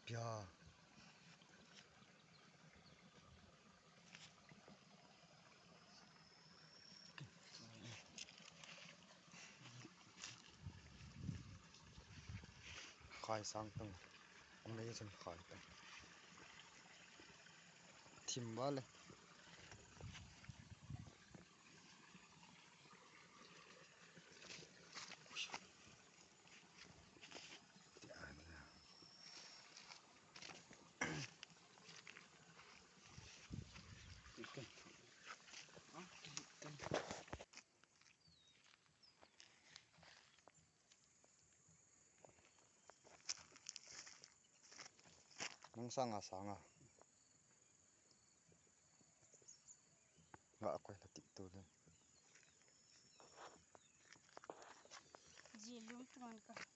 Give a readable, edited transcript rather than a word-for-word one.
Bia. Khai sang tung. Amazing khai tung. Timbale. Nang sanga nggak aku yang letik tu deh. Jilum teman kah.